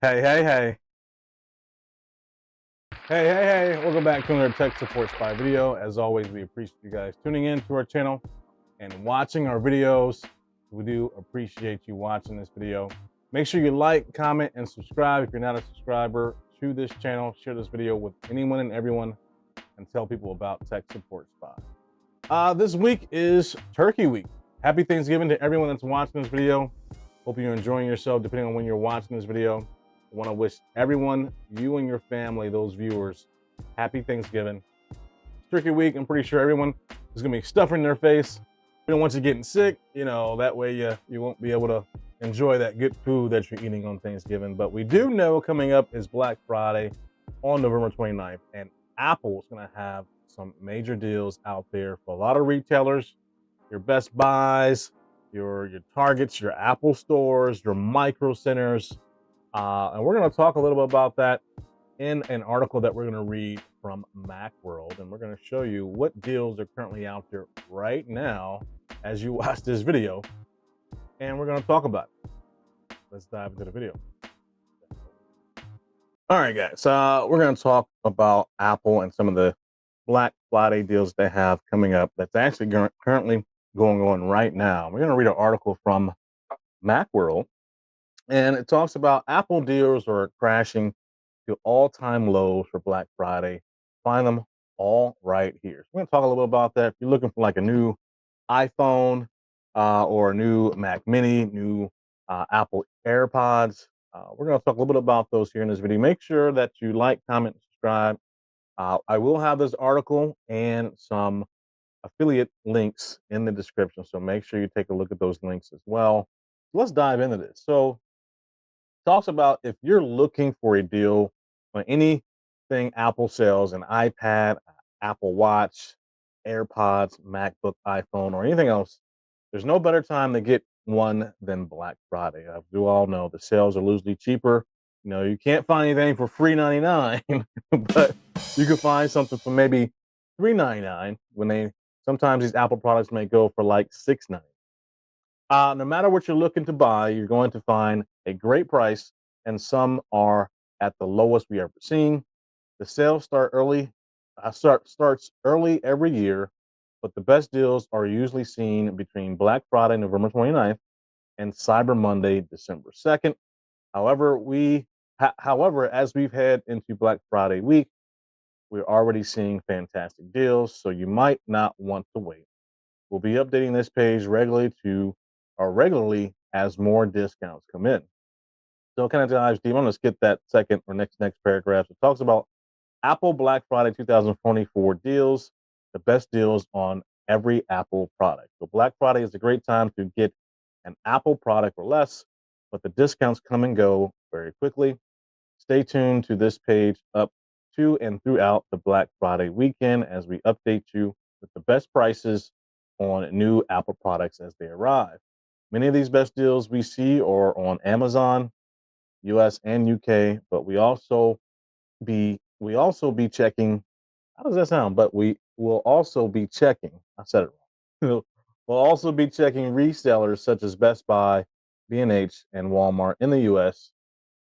Hey, hey, hey. Hey. Welcome back to another Tech Support Spy video. As always, we appreciate you guys tuning in to our channel and watching our videos. We do appreciate you watching this video. Make sure you like, comment, and subscribe if you're not a subscriber to this channel. Share this video with anyone and everyone and tell people about Tech Support Spy. This week is Turkey Week. Happy Thanksgiving to everyone that's watching this video. Hope you're enjoying yourself depending on when you're watching this video. I want to wish everyone, you and your family, those viewers, happy Thanksgiving. It's Turkey Week. I'm pretty sure everyone is going to be stuffing their face. We don't want you getting sick. That way you won't be able to enjoy that good food that you're eating on Thanksgiving. But we do know coming up is Black Friday on November 29th, and Apple is going to have some major deals out there for a lot of retailers, your Best Buys, your Targets, your Apple stores, your Micro Centers. And we're going to talk a little bit about that in an article that we're going to read from Macworld. And we're going to show you what deals are currently out there right now as you watch this video. And we're going to talk about it. Let's dive into the video. All right, guys. We're going to talk about Apple and some of the Black Friday deals they have coming up that's actually currently going on right now. We're going to read an article from Macworld. And it talks about Apple deals are crashing to all-time lows for Black Friday. Find them all right here. So we're going to talk a little bit about that. If you're looking for like a new iPhone or a new Mac Mini, new Apple AirPods, we're going to talk a little bit about those here in this video. Make sure that you like, comment, and subscribe. I will have this article and some affiliate links in the description. So make sure you take a look at those links as well. Let's dive into this. So talks about if you're looking for a deal on anything Apple sells, an iPad, Apple Watch, AirPods, MacBook, iPhone, or anything else, there's no better time to get one than Black Friday. As you all know, the sales are loosely cheaper. You can't find anything for $3.99, but you can find something for maybe $3.99 when sometimes these Apple products may go for like $6.99. No matter what you're looking to buy, you're going to find a great price, and some are at the lowest we ever seen. The sales starts early every year, but the best deals are usually seen between Black Friday, November 29th, and Cyber Monday, December 2nd. However, as we've head into Black Friday week, we're already seeing fantastic deals, so you might not want to wait. We'll be updating this page regularly as more discounts come in. So it kind of dives deep. Let's get that second or next paragraph. It talks about Apple Black Friday 2024 deals, the best deals on every Apple product. So Black Friday is a great time to get an Apple product or less, but the discounts come and go very quickly. Stay tuned to this page up to and throughout the Black Friday weekend as we update you with the best prices on new Apple products as they arrive. Many of these best deals we see are on Amazon, US and UK, but we also be checking. How does that sound? But we will also be checking. I said it wrong. We'll also be checking resellers such as Best Buy, B&H, and Walmart in the US,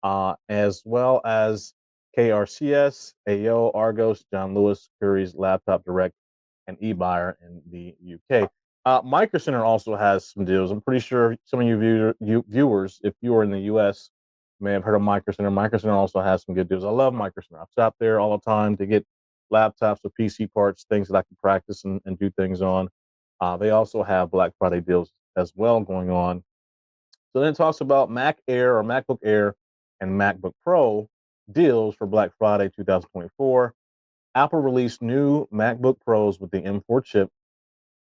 as well as KRCS, AO, Argos, John Lewis, Curry's, Laptop Direct, and eBuyer in the UK. Micro Center also has some deals. I'm pretty sure some of you viewers, if you are in the US, may have heard of Micro Center. Micro Center also has some good deals. I love Micro Center. I've stopped there all the time to get laptops or PC parts, things that I can practice and do things on. They also have Black Friday deals as well going on. So then it talks about Mac Air or MacBook Air and MacBook Pro deals for Black Friday 2024. Apple released new MacBook Pros with the M4 chip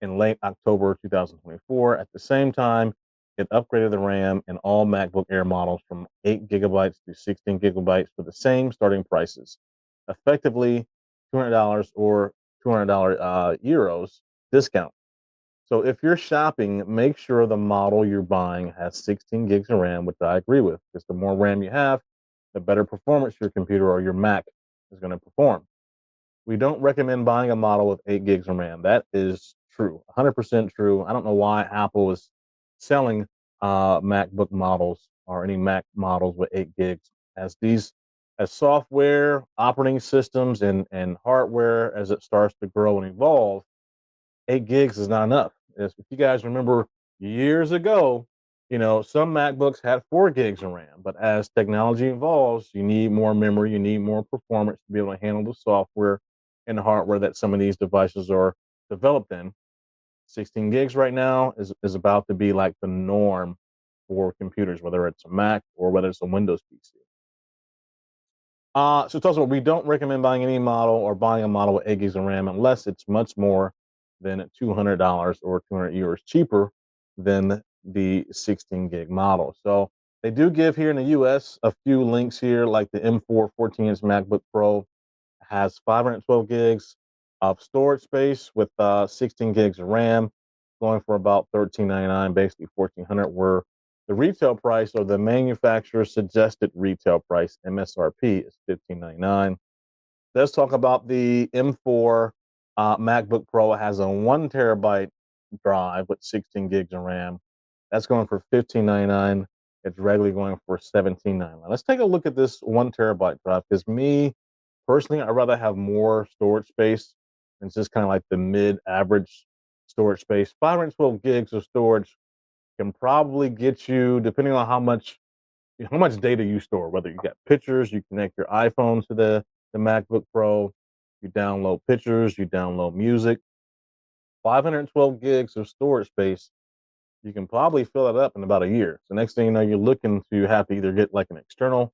in late October 2024. At the same time, it upgraded the RAM in all MacBook Air models from 8 gigabytes to 16 gigabytes for the same starting prices, effectively $200 or $200 euros discount. So if you're shopping, make sure the model you're buying has 16 gigs of RAM, which I agree with, because the more RAM you have, the better performance your computer or your Mac is going to perform. We don't recommend buying a model with 8 gigs of RAM. That is true, 100% true. I don't know why Apple is selling MacBook models or any Mac models with 8 gigs. As software, operating systems, and hardware as it starts to grow and evolve, 8 gigs is not enough. If you guys remember years ago, some MacBooks had 4 gigs of RAM, but as technology evolves, you need more memory, you need more performance to be able to handle the software and the hardware that some of these devices are developed in. 16 gigs right now is about to be like the norm for computers, whether it's a Mac or whether it's a Windows PC. So it talks about we don't recommend buying any model or buying a model with 8 gigs of RAM unless it's much more than $200 or 200 euros cheaper than the 16 gig model. So they do give here in the US a few links here, like the M4 14-inch MacBook Pro has 512 gigs of storage space with 16 gigs of RAM, going for about $13.99, basically $1,400. Where the retail price or the manufacturer suggested retail price (MSRP) is $15.99. Let's talk about the M4 MacBook Pro. It has a 1 terabyte drive with 16 gigs of RAM. That's going for $15.99. It's regularly going for $17.99. Let's take a look at this 1 terabyte drive, because me personally, I'd rather have more storage space. It's just kind of like the mid-average storage space. 512 gigs of storage can probably get you, depending on how much data you store, whether you got pictures, you connect your iPhone to the MacBook Pro, you download pictures, you download music. 512 gigs of storage space, you can probably fill it up in about a year. So next thing you know, you're looking to have to either get like an external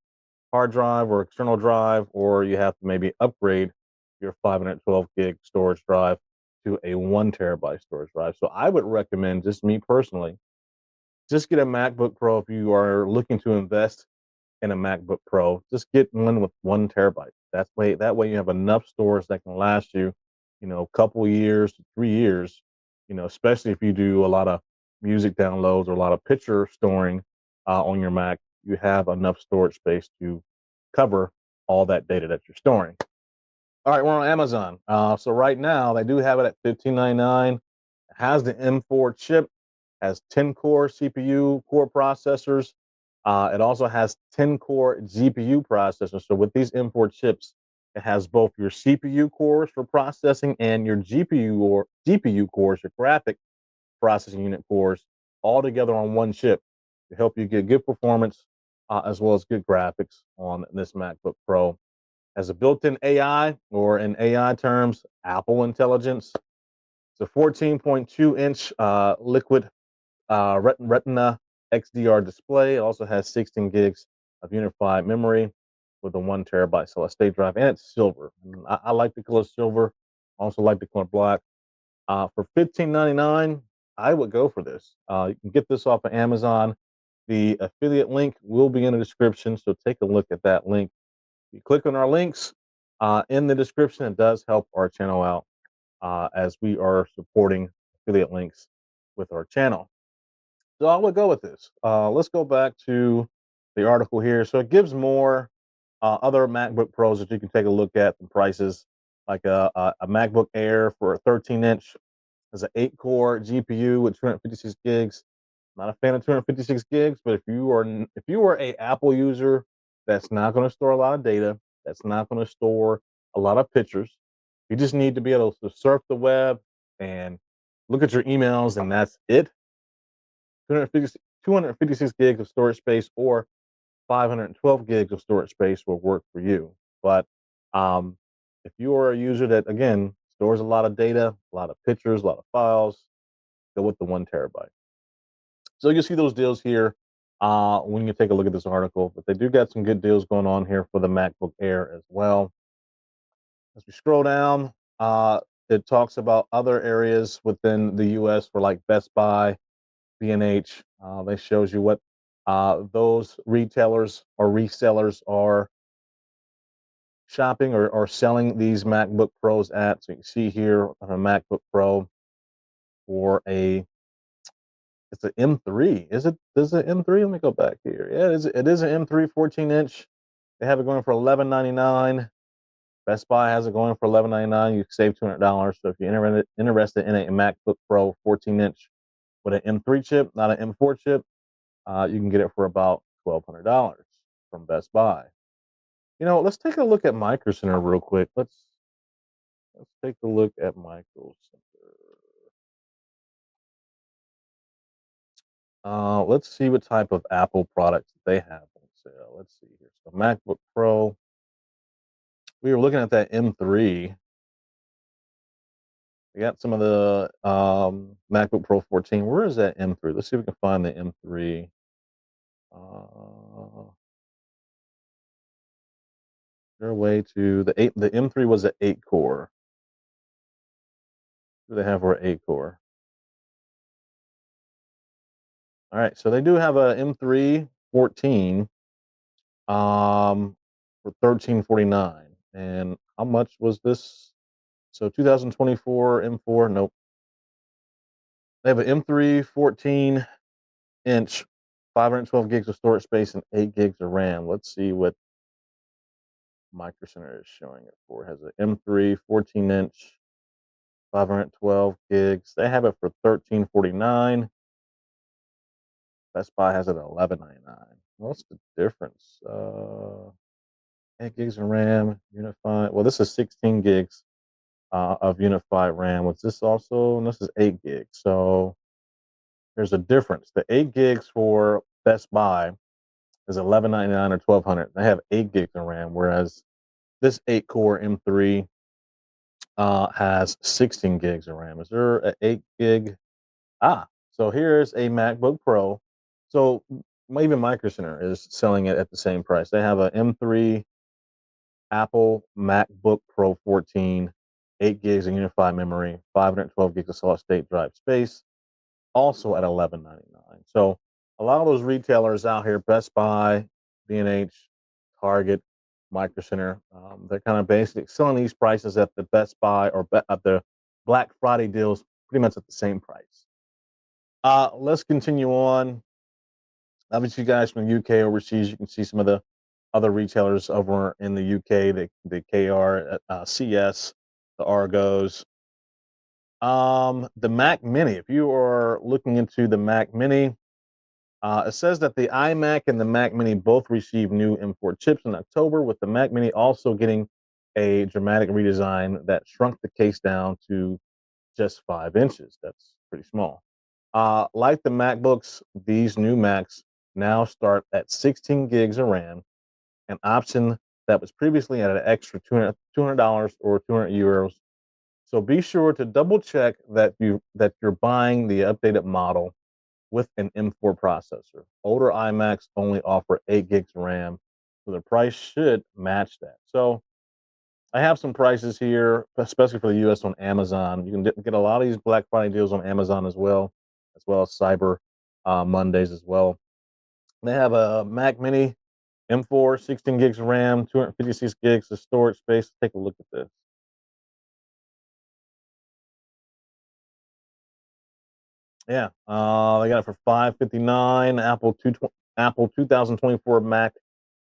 hard drive or external drive, or you have to maybe upgrade your 512 gig storage drive to a 1 terabyte storage drive. So I would recommend, just me personally, just get a MacBook Pro if you are looking to invest in a MacBook Pro. Just get one with 1 terabyte. That way you have enough storage that can last you, a couple years to 3 years. Especially if you do a lot of music downloads or a lot of picture storing on your Mac, you have enough storage space to cover all that data that you're storing. All right, we're on Amazon. So right now they do have it at $15.99. It has the M4 chip, has 10 core CPU core processors. It also has 10 core GPU processors. So with these M4 chips, it has both your CPU cores for processing and your GPU cores, your graphic processing unit cores, all together on one chip to help you get good performance as well as good graphics on this MacBook Pro. Has a built-in AI, or in AI terms, Apple Intelligence. It's a 14.2-inch Liquid Retina XDR display. It also has 16 gigs of unified memory with a 1 terabyte solid state drive, and it's silver. I like the color silver. Also like the color black. For $15.99, I would go for this. You can get this off of Amazon. The affiliate link will be in the description, so take a look at that link. If you click on our links in the description, it does help our channel out as we are supporting affiliate links with our channel. So I would go with this. Let's go back to the article here. So it gives more other MacBook Pros that you can take a look at, the prices, like a MacBook Air for a 13-inch has an 8-core GPU with 256 gigs. Not a fan of 256 gigs, but if you are a Apple user that's not going to store a lot of data, that's not going to store a lot of pictures, you just need to be able to surf the web and look at your emails, and that's it. 256 gigs of storage space or 512 gigs of storage space will work for you. But um, if you are a user that, again, stores a lot of data, a lot of pictures, a lot of files, go with the 1 terabyte. So you see those deals here when you take a look at this article. But they do got some good deals going on here for the MacBook Air as well. As we scroll down, it talks about other areas within the U.S. for like Best Buy, B&H. They shows you what those retailers or resellers are shopping or selling these MacBook Pros at. So you can see here on a MacBook Pro for it's an M3. Is it M3? Let me go back here. Yeah, it is an M3 14-inch. They have it going for $11.99. Best Buy has it going for $11.99. You save $200. So if you're interested in a MacBook Pro 14-inch with an M3 chip, not an M4 chip, you can get it for about $1,200. from Best Buy. Let's take a look at Micro Center real quick. Let's take a look at Micro Center. Let's see what type of Apple products they have on sale. Let's see here. So MacBook Pro. We were looking at that M3. We got some of the MacBook Pro 14. Where is that M3? Let's see if we can find the M3. Their way to the eight. The M3 was an 8 core. What do they have for an 8 core? All right, so they do have a M3 14 for 1349. And how much was this? So 2024 M4. Nope. They have an M3 14-inch, 512 gigs of storage space and 8 gigs of RAM. Let's see what Micro Center is showing it for. It has an M3 14-inch, 512 gigs. They have it for 1349. Best Buy has it at 1199. What's the difference? 8 gigs of RAM, unified. Well, this is 16 gigs of unified RAM. Was this also? This is 8 gigs. So there's a difference. The 8 gigs for Best Buy is 1199 or 1200. They have 8 gigs of RAM, whereas this 8 core M3 has 16 gigs of RAM. Is there an 8 gig? So here's a MacBook Pro. So even Micro Center is selling it at the same price. They have a M3 Apple MacBook Pro 14, 8 gigs of unified memory, 512 gigs of solid state drive space, also at 1199. So a lot of those retailers out here, Best Buy, B&H, Target, Micro Center, they're kind of basically selling these prices at the Best Buy or at the Black Friday deals pretty much at the same price. Let's continue on. Obviously, you guys from the UK overseas, you can see some of the other retailers over in the UK, the KR, CS, the Argos. The Mac Mini. If you are looking into the Mac Mini, it says that the iMac and the Mac Mini both received new M4 chips in October, with the Mac Mini also getting a dramatic redesign that shrunk the case down to just 5 inches. That's pretty small. Like the MacBooks, these new Macs now start at 16 gigs of RAM, an option that was previously at an extra $200 or 200 euros. So be sure to double check that you're buying the updated model with an M4 processor. Older iMacs only offer 8 gigs of RAM, so the price should match that. So I have some prices here, especially for the US on Amazon. You can get a lot of these Black Friday deals on Amazon as well as Cyber Mondays as well. They have a Mac Mini M4, 16 gigs of RAM, 256 gigs of storage space. Take a look at this. Yeah, they got it for 559. Apple 2024 Mac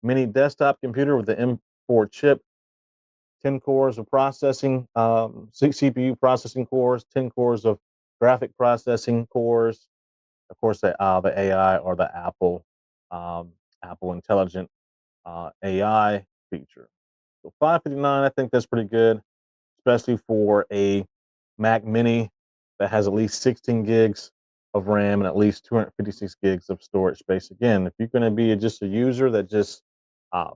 Mini desktop computer with the M4 chip, 10 cores of processing, 6 CPU processing cores, 10 cores of graphic processing cores. Of course, the AI or the um, Apple Intelligent AI feature. So 559, I think that's pretty good, especially for a Mac Mini that has at least 16 gigs of RAM and at least 256 gigs of storage space. Again, if you're going to be just a user that um,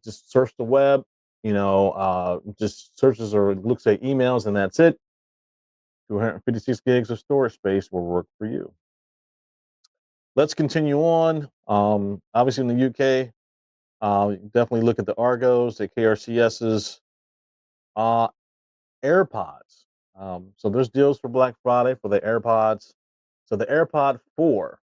just search the web, just searches or looks at emails and that's it, 256 gigs of storage space will work for you. Let's continue on. Obviously, in the UK, definitely look at the Argos, the KRCSs, uh, AirPods. So there's deals for Black Friday for the AirPods. So the AirPod 4,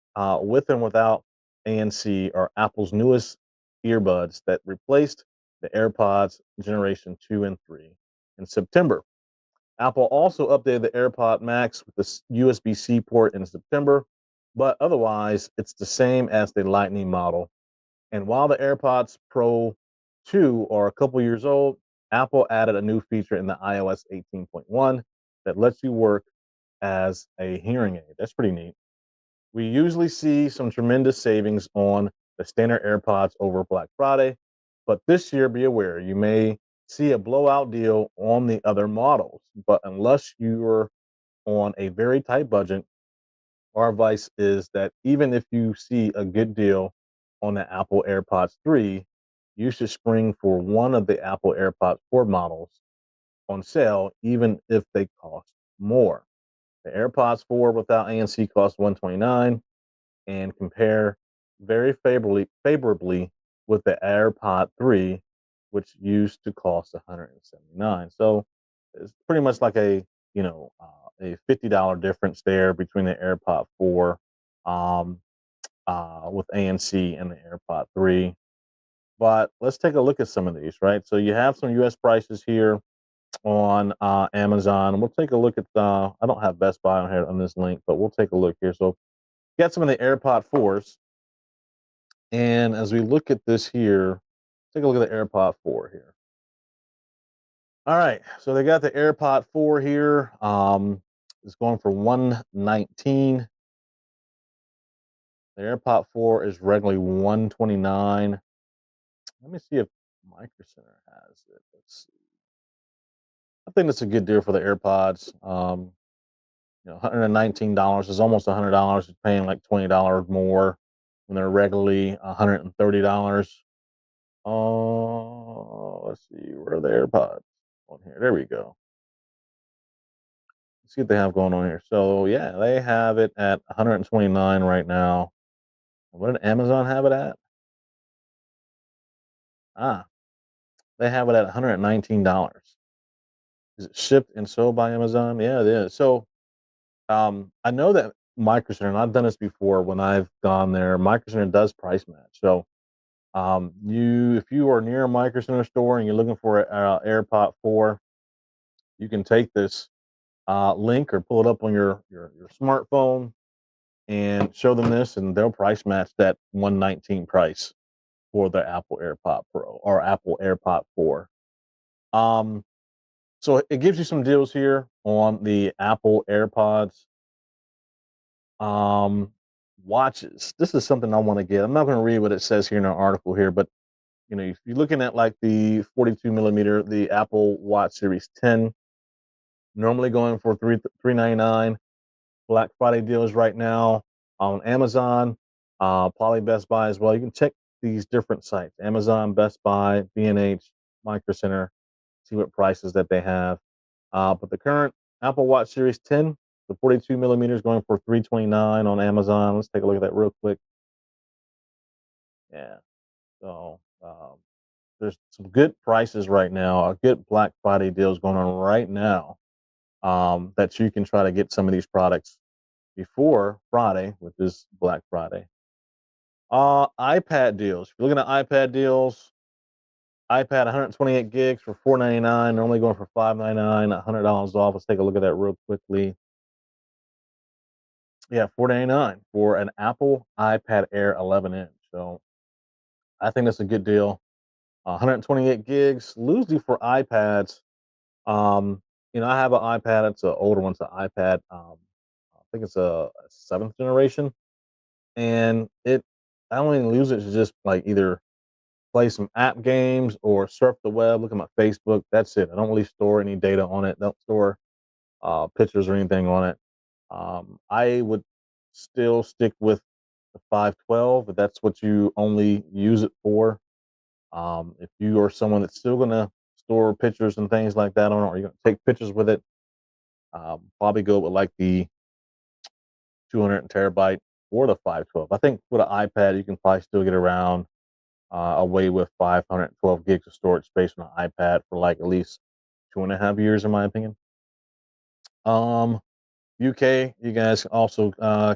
with and without ANC, are Apple's newest earbuds that replaced the AirPods Generation 2 and 3 in September. Apple also updated the AirPod Max with the USB-C port in September, but otherwise, it's the same as the Lightning model. And while the AirPods Pro 2 are a couple years old, Apple added a new feature in the iOS 18.1 that lets you work as a hearing aid. That's pretty neat. We usually see some tremendous savings on the standard AirPods over Black Friday. But this year, be aware, you may see a blowout deal on the other models. But unless you're on a very tight budget, our advice is that even if you see a good deal on the Apple AirPods 3, you should spring for one of the Apple AirPods 4 models on sale, even if they cost more. The AirPods 4 without ANC cost 129, and compare very favorably with the AirPod 3, which used to cost 179. So it's pretty much like a $50 difference there between the AirPod 4 um, with ANC and the AirPod 3. But let's take a look at some of these, right? So you have some US prices here on Amazon. We'll take a look at I don't have Best Buy on here on this link, but we'll take a look here. So get some of the AirPod 4s. And as we look at this here, take a look at the AirPod 4 here. All right, so they got the AirPod 4 here. It's going for 119. The AirPod 4 is regularly 129. Let me see if Micro Center has it. Let's see. I think that's a good deal for the AirPods. $119 is almost $100. You're paying like $20 more when they're regularly $130. Oh, let's see. Where are the AirPods on here? There we go. Let's see what they have going on here. So yeah, they have it at 129 right now. What did Amazon have it at? Ah, they have it at $119. Is it shipped and sold by Amazon? Yeah, it is. So I know that Micro Center, and I've done this before when I've gone there. Micro Center does price match. So if you are near a Micro Center store and you're looking for an AirPod 4, you can take this link or pull it up on your smartphone and show them this, and they'll price match that 119 price for the Apple AirPod Pro or Apple AirPod 4. Um, so it gives you some deals here on the Apple AirPods. Um, Watches. This is something I want to get. I'm not going to read what it says here in our article here, but if you're looking at like the 42 millimeter, the Apple Watch Series 10, normally going for 399. Black Friday deals right now on Amazon, probably Best Buy as well. You can check these different sites: Amazon, Best Buy, B&H, Micro Center. See what prices that they have. But the current Apple Watch Series 10, the 42 millimeters, going for 329 on Amazon. Let's take a look at that real quick. Yeah. So there's some good prices right now. A good Black Friday deals going on right now. That you can try to get some of these products before Friday, which is Black Friday. iPad deals. If you're looking at iPad deals, iPad 128 gigs for $499, normally going for $599, $100 off. Let's take a look at that real quickly. Yeah, $499 for an Apple iPad Air 11 inch. So I think that's a good deal. 128 gigs, loosely for iPads. Um, I have an iPad. It's an older one. It's an iPad. I think it's a seventh generation, and I only use it to just like either play some app games or surf the web, look at my Facebook. That's it. I don't really store any data on it. Don't store pictures or anything on it. I would still stick with the 512 if that's what you only use it for. If you are someone that's still going to store pictures and things like that on it, or you're going to take pictures with it, probably go with like the 200 terabyte or the 512. I think with an iPad, you can probably still get around away with 512 gigs of storage space on an iPad for like at least 2.5 years, in my opinion. Um, UK, you guys also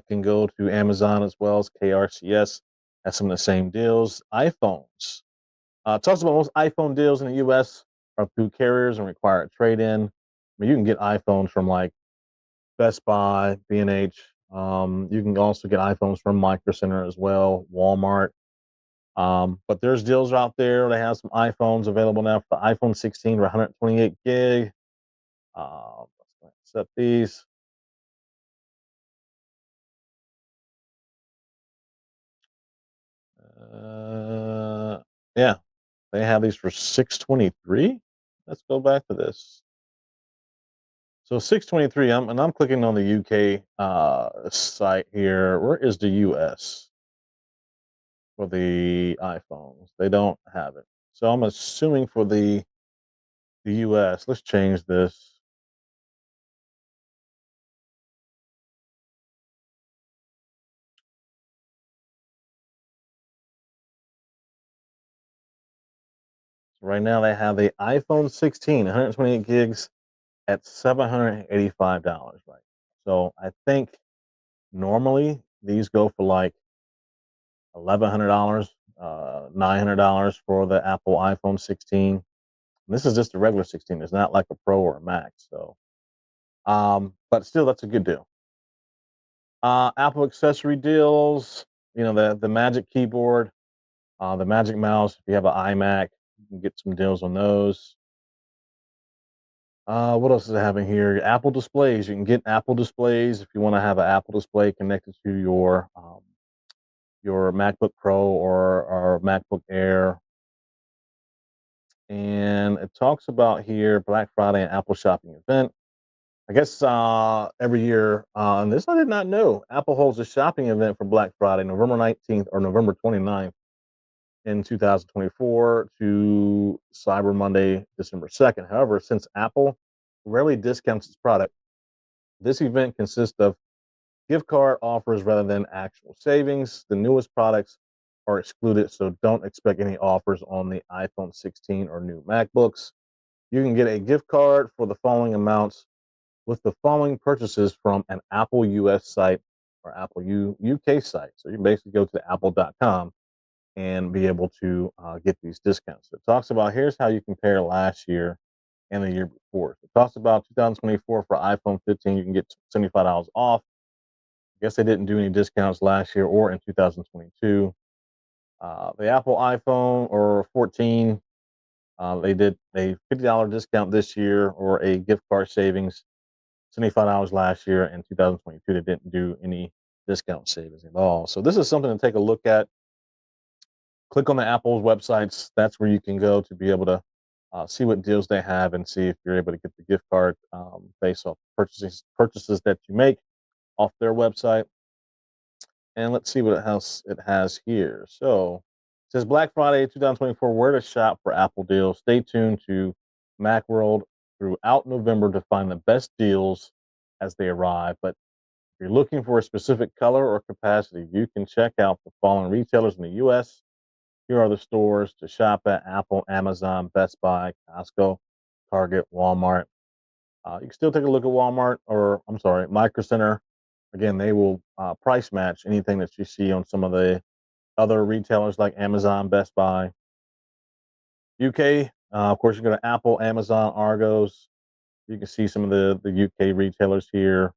can go to Amazon as well as KRCS. Has some of the same deals. iPhones. Talks about most iPhone deals in the US are through carriers and require a trade in. I mean, you can get iPhones from like Best Buy, B&H. You can also get iPhones from Micro Center as well, Walmart. But there's deals out there. They have some iPhones available now for the iPhone 16 for 128 gig. Let's set these. Yeah, they have these for 623. Let's go back to this. So 623. I'm clicking on the UK site here. Where is the US for the iPhones? They don't have it. So I'm assuming for the US. Let's change this. Right now they have the iPhone 16, 128 gigs at $785, right? So I think normally these go for like $1,100, $900 for the Apple iPhone 16. This is just a regular 16. It's not like a Pro or a Max. So, but still, that's a good deal. Apple accessory deals. You know, the Magic Keyboard, the Magic Mouse. If you have an iMac, you can get some deals on those. What else is happening here? Apple displays. You can get Apple displays if you want to have an Apple display connected to your MacBook Pro or MacBook Air. And it talks about here Black Friday and Apple shopping event. I guess every year, and this I did not know, Apple holds a shopping event for Black Friday, November 19th or November 29th in 2024 to Cyber Monday, December 2nd. However, since Apple rarely discounts its product, this event consists of gift card offers rather than actual savings. The newest products are excluded, so don't expect any offers on the iPhone 16 or new MacBooks. You can get a gift card for the following amounts with the following purchases from an Apple US site or Apple UK site. So you basically go to apple.com and be able to get these discounts. So it talks about here's how you compare last year and the year before. So it talks about 2024 for iPhone 15, you can get $75 off. I guess they didn't do any discounts last year or in 2022. The Apple iPhone or 14, they did a $50 discount this year or a gift card savings, $75 last year. In 2022, they didn't do any discount savings at all. So this is something to take a look at. Click on the Apple's websites. That's where you can go to be able to see what deals they have and see if you're able to get the gift card based off purchases that you make off their website. And let's see what else it has here. So it says Black Friday 2024, where to shop for Apple deals. Stay tuned to Macworld throughout November to find the best deals as they arrive. But if you're looking for a specific color or capacity, you can check out the following retailers in the US. Here are the stores to shop at: Apple, Amazon, Best Buy, Costco, Target, Walmart. You can still take a look at Walmart or, I'm sorry, Micro Center. Again, they will price match anything that you see on some of the other retailers like Amazon, Best Buy. UK, of course, you go to Apple, Amazon, Argos. You can see some of the UK retailers here.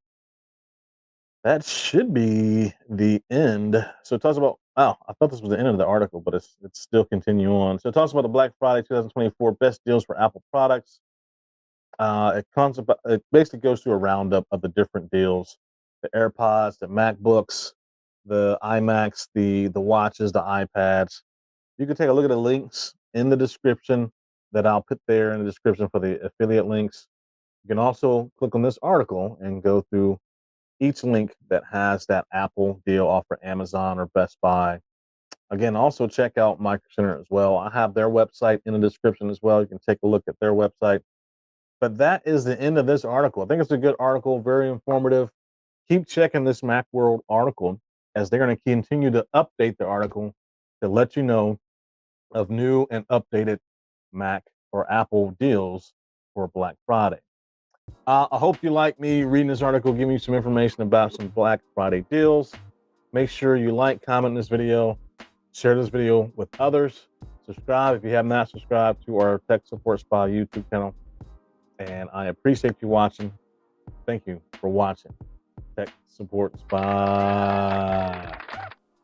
That should be the end. So it talks about. Oh, I thought this was the end of the article, but it's still continue on. So it talks about the Black Friday 2024 best deals for Apple products. It basically goes through a roundup of the different deals: the AirPods, the MacBooks, the iMacs, the watches, the iPads. You can take a look at the links in the description that I'll put there in the description for the affiliate links. You can also click on this article and go through each link that has that Apple deal offer, Amazon or Best Buy. Again, also check out Micro Center as well. I have their website in the description as well. You can take a look at their website. But that is the end of this article. I think it's a good article, very informative. Keep checking this Macworld article as they're going to continue to update the article to let you know of new and updated Mac or Apple deals for Black Friday. I hope you like me reading this article, giving you some information about some Black Friday deals. Make sure you like, comment this video, share this video with others. Subscribe if you have not subscribed to our Tech Support Spy YouTube channel. And I appreciate you watching. Thank you for watching Tech Support Spy.